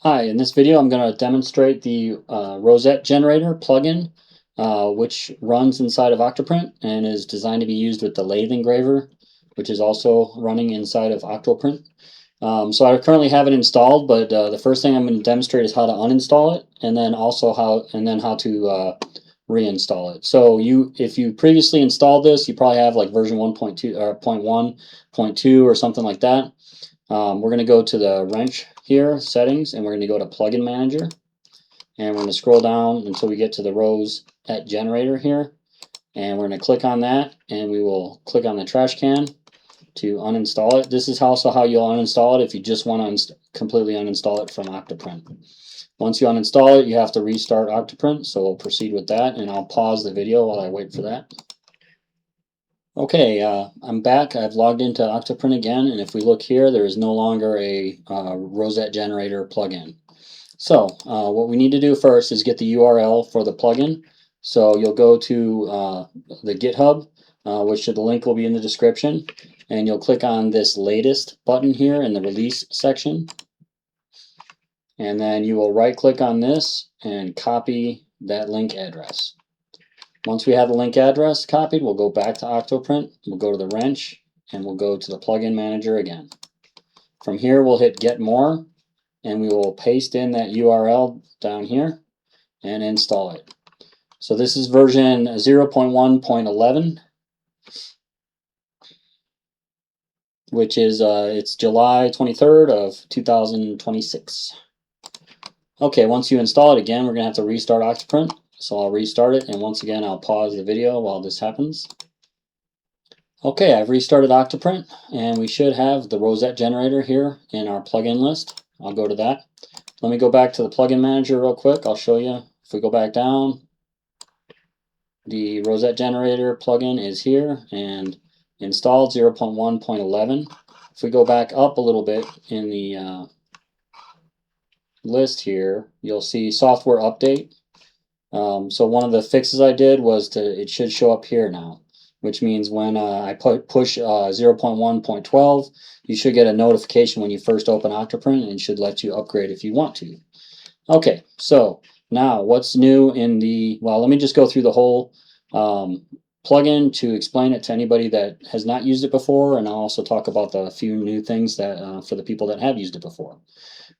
Hi, in this video I'm going to demonstrate the Rosette generator plugin, which runs inside of Octoprint and is designed to be used with the lathe engraver, which is also running inside of Octoprint. So I currently have it installed, but the first thing I'm going to demonstrate is how to uninstall it, and then also how to reinstall it. So if you previously installed this, you probably have like version 1.2 or 0.1, 0.2 or something like that. We're going to go to the wrench here, settings, and we're going to go to plugin manager. And we're going to scroll down until we get to the Rosette generator here. And we're going to click on that, and we will click on the trash can to uninstall it. This is also how you'll uninstall it if you just want to completely uninstall it from Octoprint. Once you uninstall it, you have to restart Octoprint, so we'll proceed with that, and I'll pause the video while I wait for that. Okay, I'm back. I've logged into Octoprint again, and if we look here, there is no longer a Rosette generator plugin. So what we need to do first is get the URL for the plugin. So you'll go to the GitHub, which the link will be in the description, and you'll click on this latest button here in the release section. And then you will right click on this and copy that link address. Once we have the link address copied, we'll go back to Octoprint, we'll go to the wrench, and we'll go to the plugin manager again. From here, we'll hit get more, and we will paste in that URL down here and install it. So this is version 0.1.11, which is it's July 23rd of 2026. Okay, once you install it again, we're going to have to restart Octoprint. So I'll restart it, and once again, I'll pause the video while this happens. Okay, I've restarted Octoprint, and we should have the Rosette generator here in our plugin list. I'll go to that. Let me go back to the plugin manager real quick. I'll show you. If we go back down, the Rosette generator plugin is here and installed 0.1.11. If we go back up a little bit in the list here, you'll see software update. So one of the fixes I did was it should show up here now, which means when I push 0.1.12, you should get a notification when you first open Octoprint, and it should let you upgrade if you want to. Okay, so now what's new in the, well, let me just go through the whole plugin to explain it to anybody that has not used it before, and I'll also talk about the few new things that for the people that have used it before.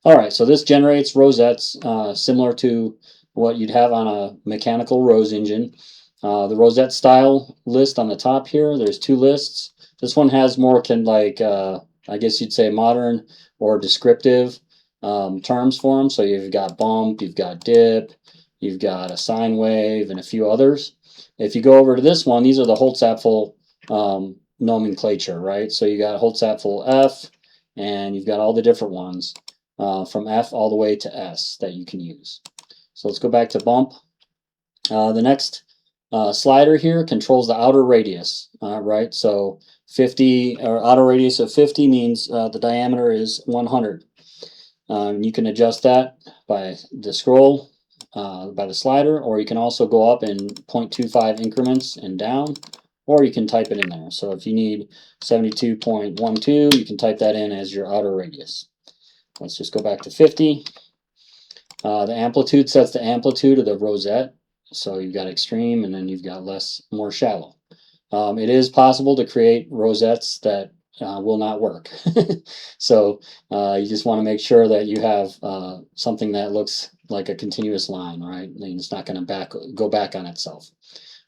All right, so this generates rosettes similar to what you'd have on a mechanical rose engine. The Rosette style list on the top here, there's two lists. This one has more I guess you'd say modern or descriptive terms for them. So you've got bump, you've got dip, you've got a sine wave, and a few others. If you go over to this one, these are the Holtzapfel nomenclature, right? So you got Holtzapfel F, and you've got all the different ones from F all the way to S that you can use. So let's go back to bump. The next slider here controls the outer radius, right? So 50 or outer radius of 50 means the diameter is 100. You can adjust that by the scroll, by the slider, or you can also go up in 0.25 increments and down, or you can type it in there. So if you need 72.12, you can type that in as your outer radius. Let's just go back to 50. The amplitude sets the amplitude of the rosette. So you've got extreme, and then you've got more shallow. It is possible to create rosettes that will not work. So you just want to make sure that you have something that looks like a continuous line, right? And it's not going to go back on itself.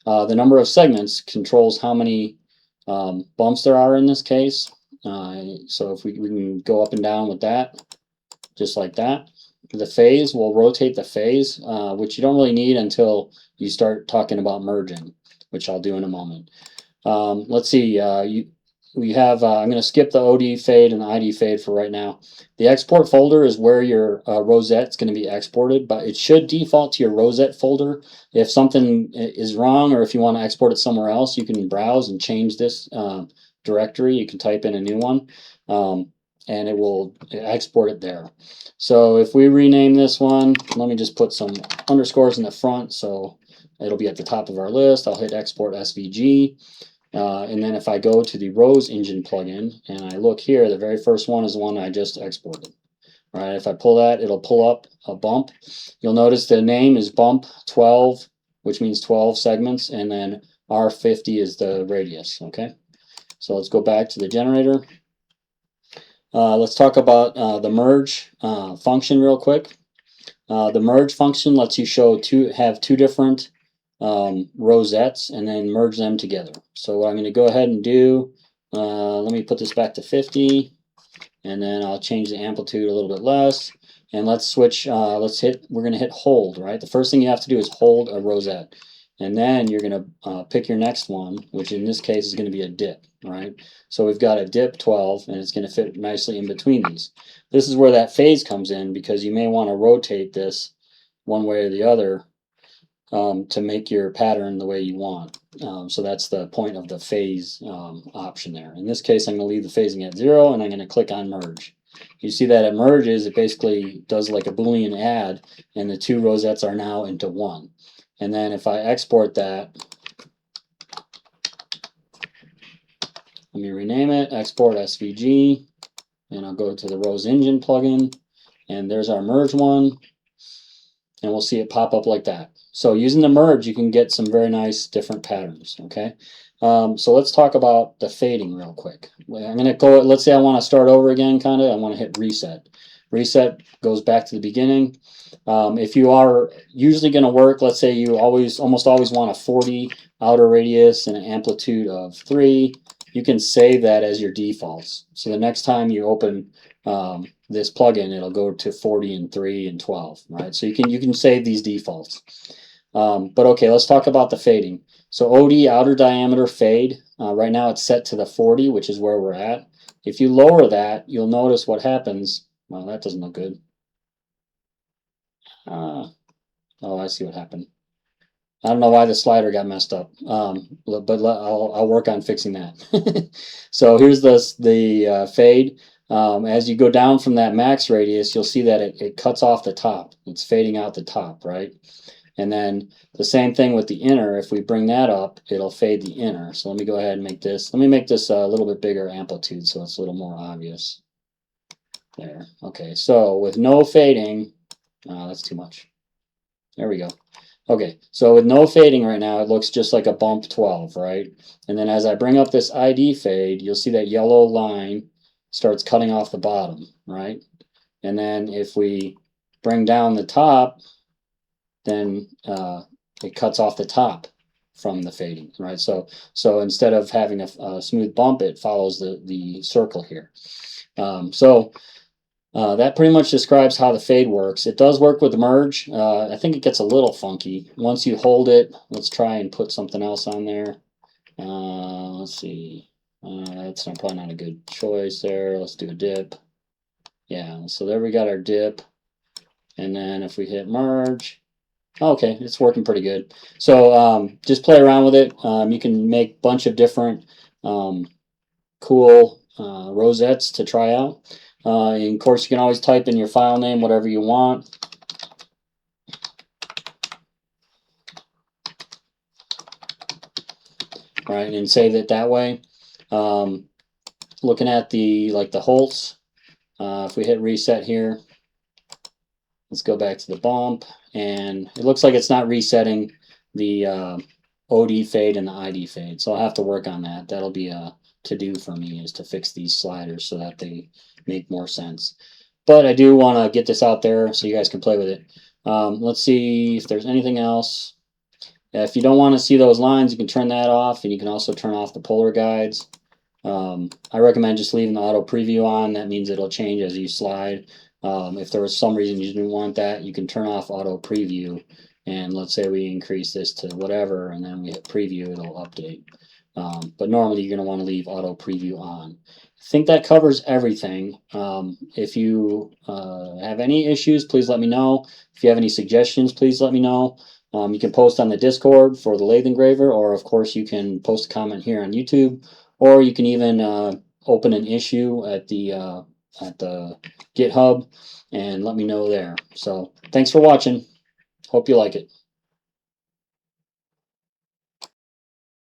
The number of segments controls how many bumps there are in this case. So if we can go up and down with that, just like that. The phase, will rotate the phase, which you don't really need until you start talking about merging, which I'll do in a moment. Let's see, we have, I'm going to skip the OD fade and the ID fade for right now. The export folder is where your rosette is going to be exported, but it should default to your rosette folder. If something is wrong, or if you want to export it somewhere else, you can browse and change this directory. You can type in a new one. And it will export it there. So if we rename this one, let me just put some underscores in the front so it'll be at the top of our list. I'll hit export SVG. And then if I go to the Rose Engine plugin and I look here, the very first one is the one I just exported. Right, if I pull that, it'll pull up a bump. You'll notice the name is bump 12, which means 12 segments, and then R50 is the radius, okay? So let's go back to the generator. Let's talk about the merge function real quick. The merge function lets you have two different rosettes and then merge them together. So what I'm going to go ahead and do, let me put this back to 50, and then I'll change the amplitude a little bit less. And let's switch, we're going to hit hold, right? The first thing you have to do is hold a rosette. And then you're going to pick your next one, which in this case is going to be a dip, right? So we've got a dip 12, and it's going to fit nicely in between these. This is where that phase comes in, because you may want to rotate this one way or the other to make your pattern the way you want. So that's the point of the phase option there. In this case, I'm going to leave the phasing at 0, and I'm going to click on merge. You see that it merges, it basically does like a Boolean add, and the two rosettes are now into one. And then if I export that, let me rename it, export SVG, and I'll go to the Rose Engine plugin, and there's our merge one, and we'll see it pop up like that. So using the merge, you can get some very nice different patterns, okay? So let's talk about the fading real quick. I'm gonna go, let's say I wanna start over again, kinda, I wanna hit reset. Reset goes back to the beginning. If you are usually going to work, let's say you almost always want a 40 outer radius and an amplitude of 3, you can save that as your defaults. So the next time you open this plugin, it'll go to 40 and 3 and 12, right? So you can save these defaults. But okay, let's talk about the fading. So OD, outer diameter fade, right now it's set to the 40, which is where we're at. If you lower that, you'll notice what happens. Well, that doesn't look good. Oh, I see what happened. I don't know why the slider got messed up, but I'll work on fixing that. So here's the fade. As you go down from that max radius, you'll see that it cuts off the top. It's fading out the top, right? And then the same thing with the inner. If we bring that up, it'll fade the inner. So let me go ahead and make this. Let me make this a little bit bigger amplitude so it's a little more obvious. There. Okay, so with no fading, that's too much. There we go. Okay, so with no fading right now, it looks just like a bump 12, right? And then as I bring up this ID fade, you'll see that yellow line starts cutting off the bottom, right? And then if we bring down the top, then it cuts off the top from the fading, right? So instead of having a smooth bump, it follows the circle here. That pretty much describes how the fade works. It does work with the merge. I think it gets a little funky. Once you hold it, let's try and put something else on there. Let's see. That's probably not a good choice there. Let's do a dip. Yeah, so there we got our dip. And then if we hit merge, okay, it's working pretty good. So just play around with it. You can make a bunch of different cool rosettes to try out. And of course, you can always type in your file name, whatever you want. Right, and save it that way. Looking at the Holtz, if we hit reset here, let's go back to the bump, and it looks like it's not resetting the OD fade and the ID fade, so I'll have to work on that. That'll be a to-do for me, is to fix these sliders so that they make more sense. But I do want to get this out there so you guys can play with it. Let's see if there's anything else. If you don't want to see those lines, you can turn that off, and you can also turn off the polar guides. I recommend just leaving the auto preview on. That means it'll change as you slide. If there was some reason you didn't want that, you can turn off auto preview, and let's say we increase this to whatever, and then we hit preview, it'll update. But normally you're going to want to leave auto preview on. I think that covers everything. If you have any issues, please let me know. If you have any suggestions, please let me know. You can post on the Discord for the lathe engraver, or of course you can post a comment here on YouTube, or you can even open an issue at the GitHub and let me know there. So thanks for watching. Hope you like it.